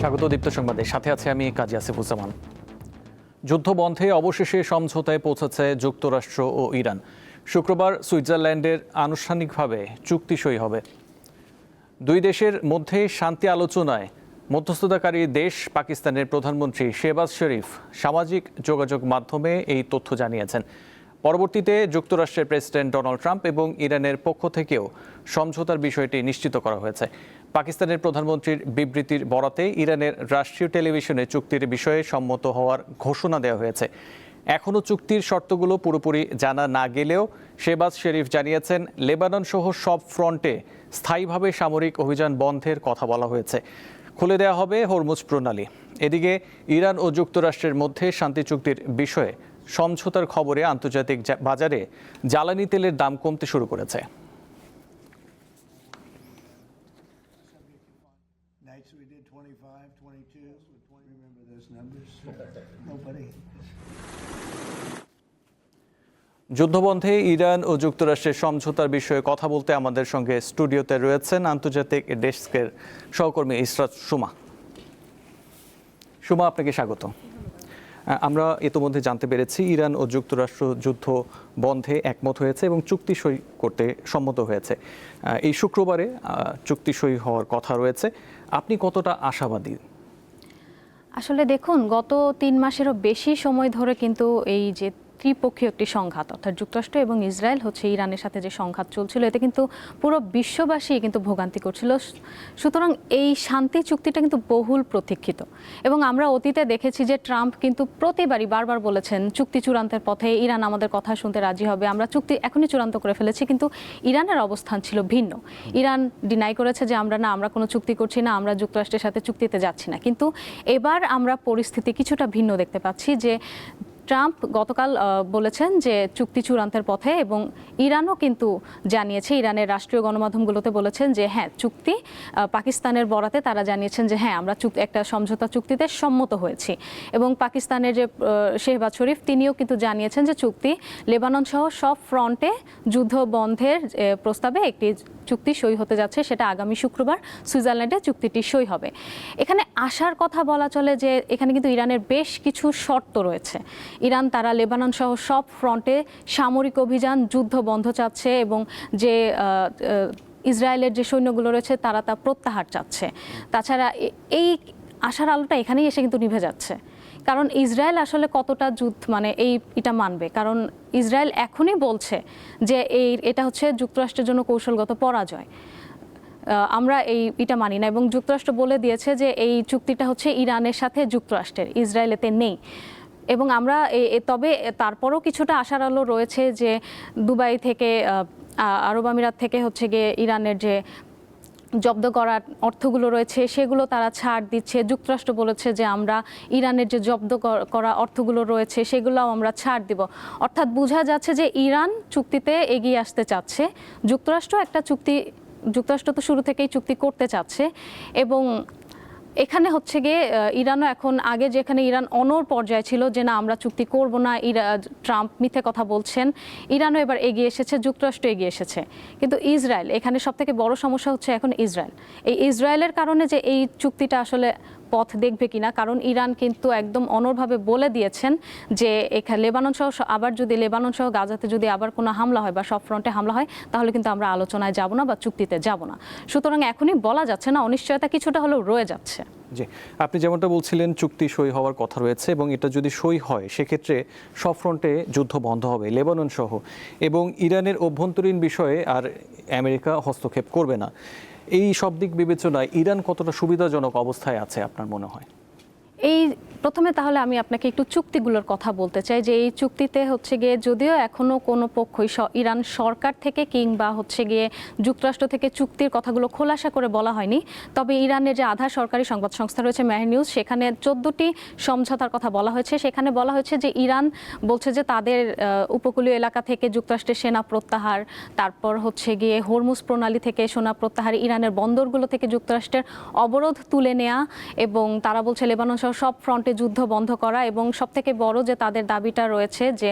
স্বাগত দীপ্ত সংবাদের সাথে আছে আমি কাজী আসিফুজ্জামান। যুদ্ধ বন্ধে অবশেষে সমঝোতায় পৌঁছেছে যুক্তরাষ্ট্র ও ইরান। শুক্রবার সুইজারল্যান্ডের আনুষ্ঠানিকভাবে চুক্তি সই হবে। দুই দেশের মধ্যে শান্তি আলোচনায় মধ্যস্থতাকারী দেশ পাকিস্তানের প্রধানমন্ত্রী শেহবাজ শরীফ সামাজিক যোগাযোগ মাধ্যমে এই তথ্য জানিয়েছেন। পরবর্তীতে যুক্তরাষ্ট্রের প্রেসিডেন্ট ডোনাল্ড ট্রাম্প এবং ইরানের পক্ষ থেকেও সমঝোতার বিষয়টি নিশ্চিত করা হয়েছে। পাকিস্তানের প্রধানমন্ত্রীর বিবৃতির বরাতে ইরানের রাষ্ট্রীয় টেলিভিশনে চুক্তির বিষয়ে সম্মত হওয়ার ঘোষণা দেওয়া হয়েছে। এখনও চুক্তির শর্তগুলো পুরোপুরি জানা না গেলেও শেহবাজ শরীফ জানিয়েছেন, লেবানন সহ সব ফ্রন্টে স্থায়ীভাবে সামরিক অভিযান বন্ধের কথা বলা হয়েছে। খুলে দেওয়া হবে হরমুজ প্রণালী। এদিকে ইরান ও যুক্তরাষ্ট্রের মধ্যে শান্তি চুক্তির বিষয়ে সমঝোতার খবরে আন্তর্জাতিক বাজারে জ্বালানি তেলের দাম কমতে শুরু করেছে। যুদ্ধবন্ধে ইরান ও যুক্তরাষ্ট্রের সমঝোতার বিষয়ে কথা বলতে আমাদের সঙ্গে স্টুডিওতে রয়েছেন আন্তর্জাতিক ডেস্কের সহকর্মী ইসরাত সুমা। সুমা, আপনাকে স্বাগত। আমরা ইতিমধ্যে জানতে পেরেছি ইরান ও যুক্তরাষ্ট্র যুদ্ধ বন্ধে একমত হয়েছে এবং চুক্তি সই করতে সম্মত হয়েছে। এই শুক্রবারে চুক্তি সই হওয়ার কথা রয়েছে। আপনি কতটা আশাবাদী? আসলে দেখুন, গত 3 মাসেরও বেশি সময় ধরে কিন্তু এই যে ত্রিপক্ষীয় একটি সংঘাত, অর্থাৎ যুক্তরাষ্ট্র এবং ইসরায়েল হচ্ছে ইরানের সাথে যে সংঘাত চলছিল, এতে কিন্তু পুরো বিশ্ববাসী কিন্তু ভোগান্তি করছিল। সুতরাং এই শান্তি চুক্তিটা কিন্তু বহুল প্রতীক্ষিত এবং আমরা অতীতে দেখেছি যে ট্রাম্প কিন্তু প্রতিবারই বারবার বলেছেন চুক্তি চূড়ান্তের পথে, ইরান আমাদের কথা শুনতে রাজি হবে, আমরা চুক্তি এখনই চূড়ান্ত করে ফেলেছি। কিন্তু ইরানের অবস্থান ছিল ভিন্ন। ইরান ডিনাই করেছে যে আমরা কোনো চুক্তি করছি না, আমরা যুক্তরাষ্ট্রের সাথে চুক্তিতে যাচ্ছি না। কিন্তু এবার আমরা পরিস্থিতি কিছুটা ভিন্ন দেখতে পাচ্ছি যে ট্রাম্প গতকাল বলেছেন যে চুক্তি চূড়ান্তের পথে এবং ইরানও কিন্তু জানিয়েছে, ইরানের রাষ্ট্রীয় গণমাধ্যমগুলোতে বলেছেন যে হ্যাঁ, চুক্তি পাকিস্তানের বরাতে তারা জানিয়েছেন যে হ্যাঁ, আমরা একটা সমঝোতা চুক্তিতে সম্মত হয়েছি। এবং পাকিস্তানের যে শেহবাজ শরীফ, তিনিও কিন্তু জানিয়েছেন যে চুক্তি লেবানন সহ সব ফ্রন্টে যুদ্ধ বন্ধের প্রস্তাবে একটি চুক্তি সই হতে যাচ্ছে, সেটা আগামী শুক্রবার সুইজারল্যান্ডে চুক্তিটি সই হবে। এখানে আশার কথা বলা চলে যে এখানে কিন্তু ইরানের বেশ কিছু শর্ত রয়েছে। ইরান তারা লেবানন সহ সব ফ্রন্টে সামরিক অভিযান যুদ্ধ বন্ধ চাচ্ছে এবং যে ইসরায়েলের যে সৈন্যগুলো রয়েছে তারা তা প্রত্যাহার চাচ্ছে। তাছাড়া এই আশার আলোটা এখানেই এসে কিন্তু নিভে যাচ্ছে। কারণ ইসরায়েল আসলে কতটা এটা মানবে, কারণ ইসরায়েল এখনই বলছে যে এটা হচ্ছে যুক্তরাষ্ট্রের জন্য কৌশলগত পরাজয়, আমরা এটা মানি না। এবং যুক্তরাষ্ট্র বলে দিয়েছে যে এই চুক্তিটা হচ্ছে ইরানের সাথে যুক্তরাষ্ট্রের, ইসরায়েল এতে নেই। এবং আমরা তবে তারপরও কিছুটা আশার আলো রয়েছে যে দুবাই থেকে, আরব আমিরাত থেকে হচ্ছে গিয়ে ইরানের যে জব্দ করা অর্থগুলো রয়েছে সেগুলো তারা ছাড় দিচ্ছে। যুক্তরাষ্ট্র বলেছে যে আমরা ইরানের যে জব্দ করা অর্থগুলো রয়েছে সেগুলোও আমরা ছাড় দিব। অর্থাৎ বোঝা যাচ্ছে যে ইরান চুক্তিতে এগিয়ে আসতে চাচ্ছে, যুক্তরাষ্ট্র তো শুরু থেকেই চুক্তি করতে চাচ্ছে। এবং এখানে হচ্ছে গিয়ে ইরানও এখন, আগে যেখানে ইরান অনড় পর্যায়ে ছিল যে না আমরা চুক্তি করব না, ট্রাম্প মিথ্যে কথা বলছেন, ইরানও এবার এগিয়ে এসেছে, যুক্তরাষ্ট্র এগিয়ে এসেছে। কিন্তু ইসরায়েল, এখানে সবথেকে বড় সমস্যা হচ্ছে এখন ইসরায়েল। এই ইসরায়েলের কারণে যে এই চুক্তিটা আসলে পথ দেখবে কিনা, কারণ ইরান কিন্তু একদম অনড়ভাবে বলে দিয়েছেন যে এখানে লেবানন সহ গাজাতে যদি আবার কোনো হামলা হয় বা সব ফ্রন্টে হামলা হয় তাহলে কিন্তু আমরা আলোচনায় যাব না বা চুক্তিতে যাব না। সুতরাং এখনই বলা যাচ্ছে না, অনিশ্চয়তা কিছুটা হলেও রয়ে যাচ্ছে। জি, আপনি যেমনটা বলছিলেন চুক্তি সই হওয়ার কথা রয়েছে এবং এটা যদি সই হয় সেক্ষেত্রে সব ফ্রন্টে যুদ্ধ বন্ধ হবে লেবানন সহ, এবং ইরানের অভ্যন্তরীণ বিষয়ে আর আমেরিকা হস্তক্ষেপ করবে না। এই সব দিক বিবেচনায় ইরান কতটা সুবিধাজনক অবস্থায় আছে আপনার মনে হয়? এই প্রথমে তাহলে আমি আপনাকে একটু চুক্তিগুলোর কথা বলতে চাই যে এই চুক্তিতে হচ্ছে গিয়ে যদিও এখনো কোনো পক্ষই ইরান সরকার থেকে কিংবা হচ্ছে গিয়ে যুক্তরাষ্ট্র থেকে চুক্তির কথাগুলো খোলাসা করে বলা হয়নি, তবে ইরানের যে আধা সরকারি সংবাদ সংস্থা রয়েছে মেহের নিউজ, সেখানে 14টি সমঝোতার কথা বলা হয়েছে। সেখানে বলা হয়েছে যে ইরান বলছে যে তাদের উপকূলীয় এলাকা থেকে যুক্তরাষ্ট্রের সেনা প্রত্যাহার, তারপর হচ্ছে গিয়ে হরমুজ প্রণালী থেকে সেনা প্রত্যাহার, ইরানের বন্দরগুলো থেকে যুক্তরাষ্ট্রের অবরোধ তুলে নেওয়া, এবং তারা বলছে লেবানন সহ সহ সব ফ্রন্টে যুদ্ধ বন্ধ করা, এবং সবথেকে বড় যে তাদের দাবিটা রয়েছে যে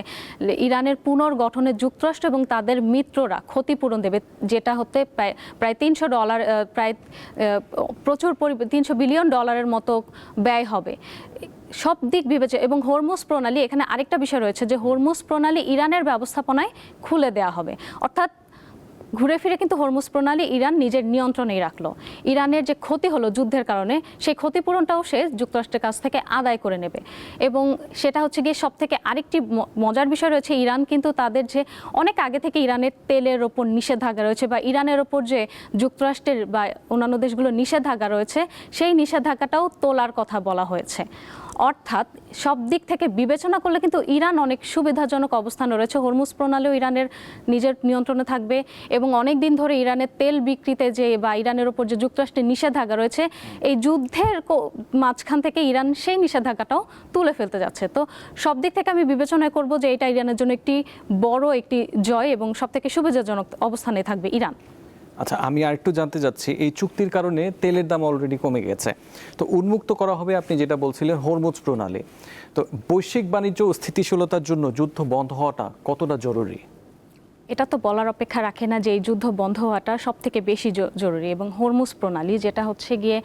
ইরানের পুনর্গঠনে যুক্তরাষ্ট্র এবং তাদের মিত্ররা ক্ষতিপূরণ দেবে, যেটা হতে প্রায় $300 প্রায় প্রচুর $300 বিলিয়ন মতো ব্যয় হবে। সব দিক বিবেচনা, এবং হরমুজ প্রণালী, এখানে আরেকটা বিষয় রয়েছে যে হরমুজ প্রণালী ইরানের ব্যবস্থাপনায় খুলে দেওয়া হবে, অর্থাৎ ঘুরে ফিরে কিন্তু হরমুজ প্রণালী ইরান নিজের নিয়ন্ত্রণেই রাখলো। ইরানের যে ক্ষতি হলো যুদ্ধের কারণে, সেই ক্ষতিপূরণটাও সে যুক্তরাষ্ট্রের কাছ থেকে আদায় করে নেবে। এবং সেটা হচ্ছে গিয়ে সব থেকে আরেকটি মজার বিষয় রয়েছে, ইরান কিন্তু তাদের যে অনেক আগে থেকে ইরানের তেলের ওপর নিষেধাজ্ঞা রয়েছে, বা ইরানের ওপর যে যুক্তরাষ্ট্রের বা অন্যান্য দেশগুলোর নিষেধাজ্ঞা রয়েছে, সেই নিষেধাজ্ঞাটাও তোলার কথা বলা হয়েছে। অর্থাৎ সব দিক থেকে বিবেচনা করলে কিন্তু ইরান অনেক সুবিধাজনক অবস্থানে রয়েছে। হরমুজ প্রণালীও ইরানের নিজের নিয়ন্ত্রণে থাকবে, এবং অনেক দিন ধরে ইরানের তেল বিক্রিতে যে বা ইরানের ওপর যে যুক্তরাষ্ট্রের নিষেধাজ্ঞা রয়েছে, এই যুদ্ধের মাঝখান থেকে ইরান সেই নিষেধাজ্ঞাটাও তুলে ফেলতে যাচ্ছে। তো সব দিক থেকে আমি বিবেচনা করব যে এটা ইরানের জন্য একটি বড় একটি জয়, এবং সব থেকে সুবিধাজনক অবস্থানে থাকবে ইরান। আচ্ছা, আমি আরেকটু জানতে চাচ্ছি, এই চুক্তির কারণে তেলের দাম অলরেডি কমে গেছে, তো উন্মুক্ত করা হবে আপনি যেটা বলছিলেন হরমুজ প্রণালী, তো বৈশ্বিক বাণিজ্য ও স্থিতিশীলতার জন্য যুদ্ধ বন্ধ হওয়াটা কতটা জরুরি? এটা তো বলার অপেক্ষা রাখে না যে এই যুদ্ধ বন্ধ হওয়াটা সব থেকে বেশি জরুরি। এবং হরমুজ প্রণালী, যেটা হচ্ছে গিয়ে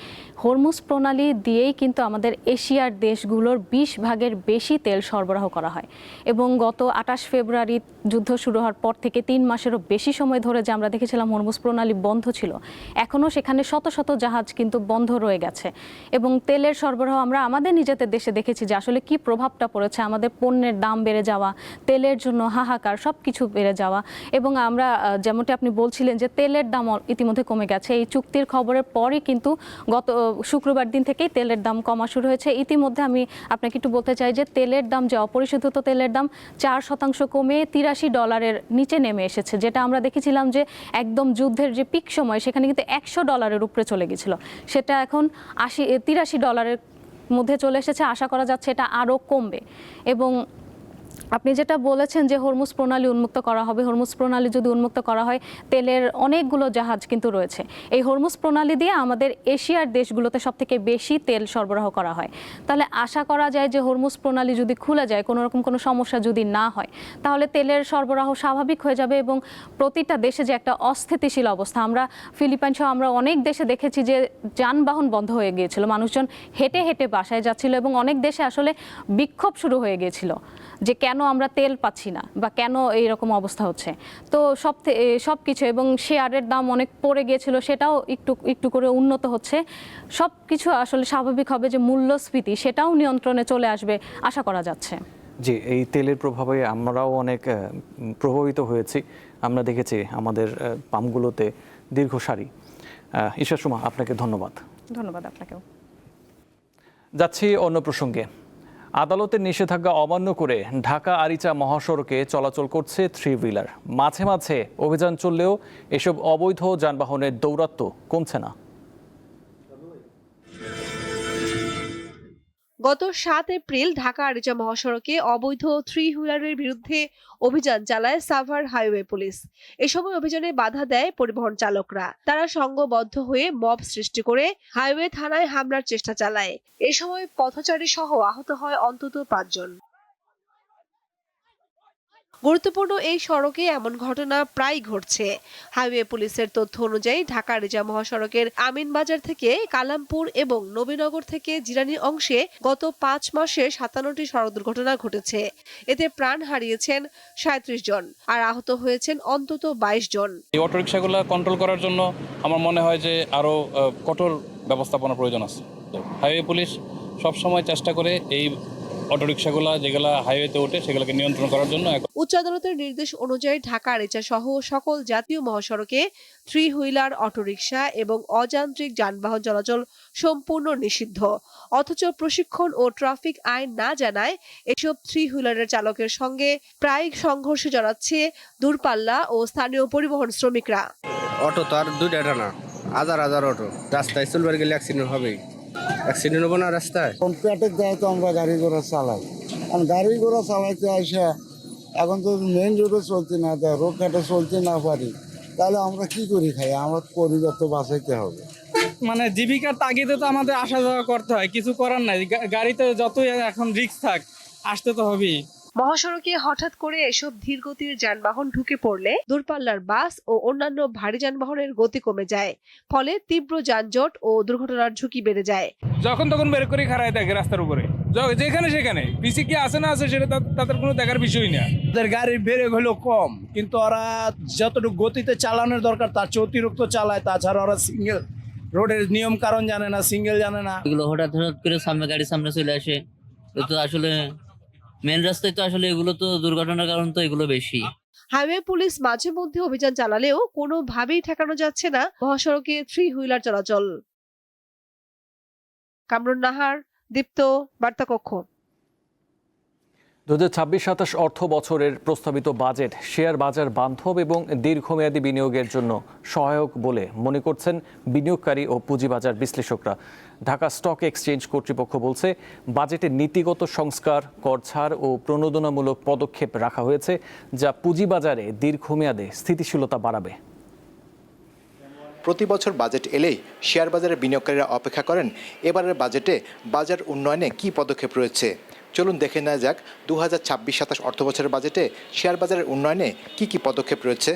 হরমুজ প্রণালী দিয়েই কিন্তু আমাদের এশিয়ার দেশগুলোর 20 ভাগের বেশি তেল সরবরাহ করা হয়। এবং গত 28 ফেব্রুয়ারি যুদ্ধ শুরু হওয়ার পর থেকে 3 মাসেরও বেশি সময় ধরে যে আমরা দেখেছিলাম হরমুজ প্রণালী বন্ধ ছিল, এখনও সেখানে শত শত জাহাজ কিন্তু বন্ধ রয়ে গেছে। এবং তেলের সরবরাহ আমরা আমাদের নিজেদের দেশে দেখেছি যে আসলে কি প্রভাবটা পড়েছে, আমাদের পণ্যের দাম বেড়ে যাওয়া, তেলের জন্য হাহাকার, সব কিছু বেড়ে যাওয়া। এবং আমরা যেমনটি আপনি বলছিলেন যে তেলের দাম ইতিমধ্যে কমে গেছে, এই চুক্তির খবরের পরই কিন্তু গত শুক্রবার দিন থেকেই তেলের দাম কমা শুরু হয়েছে। ইতিমধ্যে আমি আপনাকে একটু বলতে চাই যে তেলের দাম, যে অপরিশোধিত তেলের দাম 4% কমে $83 নিচে নেমে এসেছে, যেটা আমরা দেখেছিলাম যে একদম যুদ্ধের যে পিক সময় সেখানে কিন্তু $100 উপরে চলে গেছিল, সেটা এখন $83 মধ্যে চলে এসেছে। আশা করা যাচ্ছে এটা আরও কমবে। এবং আপনি যেটা বলেছেন যে হরমুজ প্রণালী উন্মুক্ত করা হবে, হরমুজ প্রণালী যদি উন্মুক্ত করা হয়, তেলের অনেকগুলো জাহাজ কিন্তু রয়েছে। এই হরমুজ প্রণালী দিয়ে আমাদের এশিয়ার দেশগুলোতে সবথেকে বেশি তেল সরবরাহ করা হয়। তাহলে আশা করা যায় যে হরমুজ প্রণালী যদি খুলে যায়, কোনো রকম কোনো সমস্যা যদি না হয়, তাহলে তেলের সরবরাহ স্বাভাবিক হয়ে যাবে। এবং প্রতিটা দেশে যে একটা অস্থিতিশীল অবস্থা, আমরা ফিলিপাইন সহ আমরা অনেক দেশে দেখেছি যে যানবাহন বন্ধ হয়ে গিয়েছিল, মানুষজন হেঁটে হেঁটে বাসায় যাচ্ছিল, এবং অনেক দেশে আসলে বিক্ষোভ শুরু হয়ে গিয়েছিল যে কেন আমরা তেল পাচ্ছি না বা কেন এইরকম অবস্থা হচ্ছে। তো সব কিছু, এবং শেয়ারের দাম অনেক পড়ে গিয়েছিল, সেটাও একটু একটু করে উন্নত হচ্ছে। সব কিছু আসলে স্বাভাবিক হবে, যে মূল্যস্ফীতি সেটাও নিয়ন্ত্রণে চলে আসবে আশা করা যাচ্ছে। জি, এই তেলের প্রভাবে আমরাও অনেক প্রভাবিত হয়েছি। আমরা দেখেছি আমাদের পাম্পগুলোতে দীর্ঘ সারি। ঈশা সুমা, আপনাকে ধন্যবাদ। ধন্যবাদ আপনাকেও। যাচ্ছি অন্য প্রসঙ্গে। আদালতের নিষেধাজ্ঞা অমান্য করে ঢাকা আরিচা মহাসড়কে চলাচল করছে 3 হুইলার। মাঝে মাঝে অভিযান চললেও এসব অবৈধ যানবাহনের দৌরাত্ম্য কমছে না। গত 7 এপ্রিল ঢাকা আরিচা মহাসড়কে অবৈধ 3 হুইলারের বিরুদ্ধে অভিযান চালায় সাভার হাইওয়ে পুলিশ। এ সময় অভিযানে বাধা দেয় পরিবহন চালকরা। তারা সংঘবদ্ধ হয়ে মব সৃষ্টি করে হাইওয়ে থানায় হামলার চেষ্টা চালায়। এ সময় পথচারী সহ আহত হয় অন্তত 5 জন। গুরুত্বপূর্ণ এই সড়কে এমন ঘটনা প্রায় ঘটছে। হাইওয়ে পুলিশের তথ্য অনুযায়ী ঢাকা আরিচা মহাসড়কের আমিনবাজার থেকে কালামপুর এবং নবীনগর থেকে জিরানী অংশে গত 5 মাসে 57টি সড়ক দুর্ঘটনা ঘটেছে। এতে প্রাণ হারিয়েছেন 37 জন আর আহত হয়েছেন অন্তত 22 জন। এই অটোরিকশাগুলো কন্ট্রোল করার জন্য আমার মনে হয় যে আরো কঠোর ব্যবস্থাপনা প্রয়োজন আছে। হাইওয়ে পুলিশ সবসময় চেষ্টা করে এই অটোরিকশাগুলো যেগুলা হাইওয়েতে ওঠে সেগুলোকে নিয়ন্ত্রণ করার জন্য। উচ্চ আদালতের নির্দেশ অনুযায়ী ঢাকা আরিচা সহ সকল জাতীয় মহাসড়কে 3 হুইলার, অটোরিকশা এবং অযান্ত্রিক যানবাহন চলাচল সম্পূর্ণ নিষিদ্ধ। অথচ প্রশিক্ষণ ও ট্রাফিক আইন না জানায় এসব 3 হুইলারের চালকের সঙ্গে প্রায় সংঘর্ষে জড়াচ্ছে দূরপাল্লা ও স্থানীয় পরিবহন শ্রমিকরা। অটো তো আর দুইটা না, হাজার হাজার অটো রাস্তায় চলবার গেলে অ্যাক্সিডেন্ট হবেই। অ্যাক্সিডেন্ট হবো না রাস্তায়? কম্পিউটার দেয় তো আমরা গাড়ি ঘোড়া চালাই, কারণ গাড়ি ঘোড়া চালাইতে আসে এখন তো মেইন রোডে চলতে না দেয়, রোড ঘাটে চলতে না পারি, তাহলে আমরা কি করি খাই? আমার পরিবার তো বাঁচাইতে হবে। মানে জীবিকার তাগিদে তো আমাদের আসা যাওয়া করতে হয়, কিছু করার নাই। গাড়িতে যতই এখন রিস্ক থাক, আসতে তো হবেই। মহাসড়কে হঠাৎ করে এসব ধীরগতির যানবাহন ঢুকে পড়লে দূরপাল্লার বাস ও অন্যান্য ভারী যানবাহনের গতি কমে যায়, ফলে তীব্র যানজট ও দুর্ঘটনার ঝুঁকি বেড়ে যায়। যখন তখন বের করে খাড়ায় থাকে রাস্তার উপরে, যেখানে সেখানে পিসি কি আছে না আছে সেটা তাদের কোনো দেখার বিষয় না। ওদের গাড়ির ব্রেক হলো কম, কিন্তু ওরা যতটুকু গতিতে চালানোর দরকার তার চেয়ে অতিরিক্ত চালায়। তাছাড়া ওরা সিঙ্গেল রোডের নিয়ম কারণ জানে না, সিঙ্গেল জানে না। এগুলো হঠাৎ করে সামনে গাড়ি সামনে চলে আসে, তো আসলে মেন রাস্তায় তো আসলে এগুলো তো দুর্ঘটনার কারণ তো এগুলো বেশি। হাইওয়ে পুলিশ মাঝে মধ্যে অভিযান চালালেও কোনোভাবেই ঠেকানো যাচ্ছে না মহাসড়কে 3 হুইলার চলাচল। কামরুন নাহার, দীপ্ত, বার্তা কক্ষ। 2026-27 অর্থ বছরের প্রস্তাবিত বাজেট শেয়ার বাজার বান্ধব এবং দীর্ঘমেয়াদী বিনিয়োগের জন্য সহায়ক বলে মনে করছেন বিনিয়োগকারী ও পুঁজিবাজার বিশ্লেষকরা। ঢাকা স্টক এক্সচেঞ্জ কর্তৃপক্ষ বলছে, বাজেটে নীতিগত সংস্কার, কর ছাড় ও প্রণোদনামূলক পদক্ষেপ রাখা হয়েছে, যা পুঁজিবাজারে দীর্ঘমেয়াদে স্থিতিশীলতা বাড়াবে। প্রতি বছর বাজেট এলেই শেয়ার বাজারে বিনিয়োগকারীরা অপেক্ষা করেন এবারের বাজেটে বাজার উন্নয়নে কী পদক্ষেপ রয়েছে। চলুন দেখে নেওয়া যাক 2026-27 অর্থবছরের বাজেটে শেয়ার বাজারের উন্নয়নে কী পদক্ষেপ রয়েছে।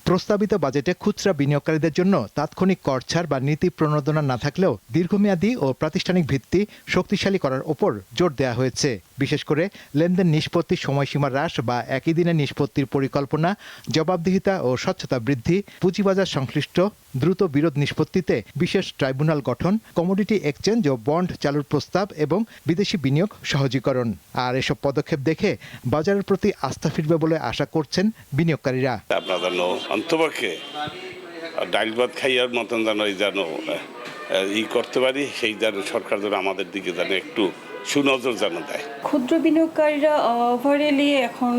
প্রস্তাবিত বাজেটে খুচরা বিনিয়োগকারীদের জন্য তাৎক্ষণিক কর ছাড় বা নীতি প্রণোদনা না থাকলেও দীর্ঘমেয়াদী ও প্রাতিষ্ঠানিক ভিত্তি শক্তিশালী করার ওপর জোর দেওয়া হয়েছে। বিশেষ করে লেনদেন নিষ্পত্তির সময়সীমা হ্রাস বা একই দিনে নিষ্পত্তির পরিকল্পনা, জবাবদিহিতা ও স্বচ্ছতা বৃদ্ধি, পুঁজিবাজার সংশ্লিষ্ট দ্রুত বিরোধ নিষ্পত্তিতে বিশেষ ট্রাইব্যুনাল গঠন, কমোডিটি এক্সচেঞ্জ ও বন্ড চালুর প্রস্তাব এবং বিদেশি বিনিয়োগ সহজীকরণ। আর এসব পদক্ষেপ দেখে বাজারের প্রতি আস্থা ফিরবে বলে আশা করছেন বিনিয়োগকারীরা। অন্তপক্ষে ডাইল ভাত খাইয়ার মতন যেন করতে পারি, সেই যেন সরকার যেন আমাদের দিকে যেন একটু সুনজর যেন দেয়। ক্ষুদ্র বিনিয়োগকারীরা ওভারঅলি এখন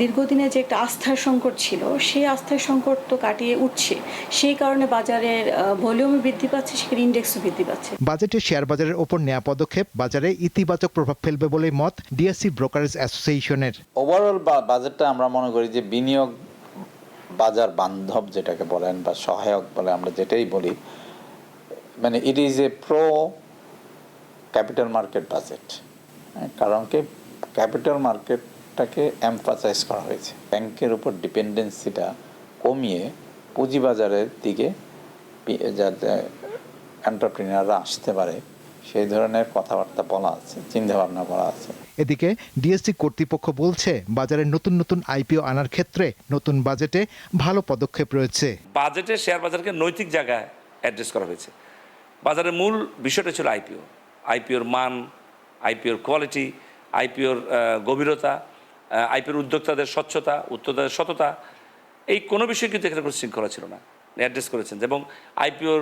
দীর্ঘদিনে যে একটা আস্থার সংকট ছিল, সেই আস্থার সংকট তো কাটিয়ে উঠছে। সেই কারণে বাজারের ভলিউম বৃদ্ধি পাচ্ছে, সেখানে ইন্ডেক্সও বৃদ্ধি পাচ্ছে। বাজেটে শেয়ার বাজারের ওপর নেওয়া পদক্ষেপ বাজারে ইতিবাচক প্রভাব ফেলবে বলে মত ডিএসসি ব্রোকারেজ অ্যাসোসিয়েশনের। ওভারঅল বাজেটটা আমরা মনে করি যে বিনিয়োগ বাজার বান্ধব যেটাকে বলেন বা সহায়ক বলে আমরা যেটাই বলি, মানে it is a pro capital market budget. কারণ কি ক্যাপিটাল মার্কেটটাকে এমফাসাইজ করা হয়েছে, ব্যাংকের উপর ডিপেন্ডেন্সিটা কমিয়ে পুঁজিবাজারের দিকে যাতে এন্টারপ্রিনাররা আসতে পারে সেই ধরনের কথাবার্তা বলা আছে, চিন্তাভাবনা করা আছে। এদিকে ডিএসসি কর্তৃপক্ষ বলছে, বাজারে নতুন নতুন আইপিও আনার ক্ষেত্রে নতুন বাজেটে ভালো পদক্ষেপ রয়েছে। বাজেটে শেয়ার বাজারকে নৈতিক জায়গায় অ্যাড্রেস করা হয়েছে। বাজারের মূল বিষয়টা ছিল আইপিওর মান, আইপিওর কোয়ালিটি, আইপিওর গভীরতা, আইপিওর উদ্যোক্তাদের স্বচ্ছতা, উদ্যোক্তাদের সততা, এই কোনো বিষয় কিন্তু এখানে কোনো শৃঙ্খলা ছিল না, অ্যাড্রেস করেছেন। এবং আইপিওর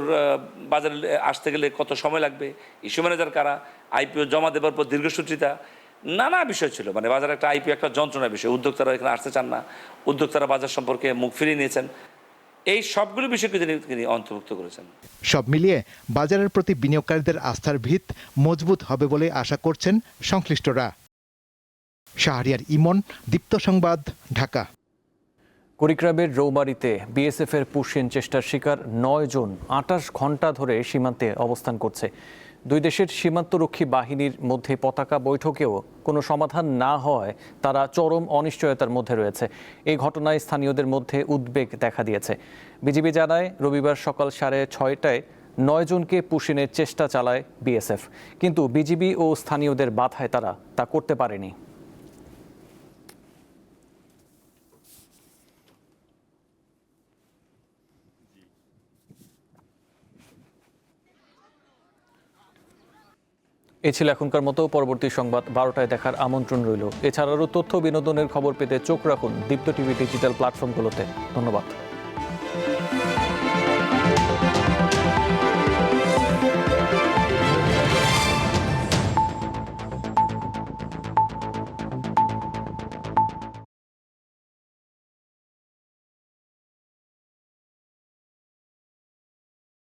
বাজারে আসতে গেলে কত সময় লাগবে, ইস্যু ম্যানেজার কারা, আইপিও জমা দেওয়ার পর দীর্ঘসূত্রিতা, নানা বিষয় ছিল। মানে বাজারে একটা আইপিও একটা যন্ত্রণার বিষয়, উদ্যোক্তারা এখানে আসতে চান না, উদ্যোক্তারা বাজার সম্পর্কে মুখ ফিরিয়ে নিয়েছেন, এই সবগুলো বিষয়কে তিনি অন্তর্ভুক্ত করেছেন। সব মিলিয়ে বাজারের প্রতি বিনিয়োগকারীদের আস্থার ভিত মজবুত হবে বলে আশা করছেন সংশ্লিষ্টরা। শাহরিয়ার ইমন, দীপ্ত সংবাদ, ঢাকা। কুড়িগ্রামের রৌমারীতে বিএসএফের পুশিন চেষ্টার শিকার 9 জন 28 ঘণ্টা ধরে সীমান্তে অবস্থান করছে। দুই দেশের সীমান্তরক্ষী বাহিনীর মধ্যে পতাকা বৈঠকেও কোনো সমাধান না হওয়ায় তারা চরম অনিশ্চয়তার মধ্যে রয়েছে। এই ঘটনায় স্থানীয়দের মধ্যে উদ্বেগ দেখা দিয়েছে। বিজিবি জানায়, রবিবার সকাল 6:30টায় 9 জনকে পুশিনের চেষ্টা চালায় বিএসএফ, কিন্তু বিজিবি ও স্থানীয়দের বাধায় তারা তা করতে পারেনি। এ ছিল এখনকার মতো। পরবর্তী সংবাদ 12টায় দেখার আমন্ত্রণ রইল। এছাড়াও তথ্য বিনোদনের খবর পেতে চোখ রাখুন দীপ্ত টিভি ডিজিটাল প্ল্যাটফর্মগুলোতে। ধন্যবাদ।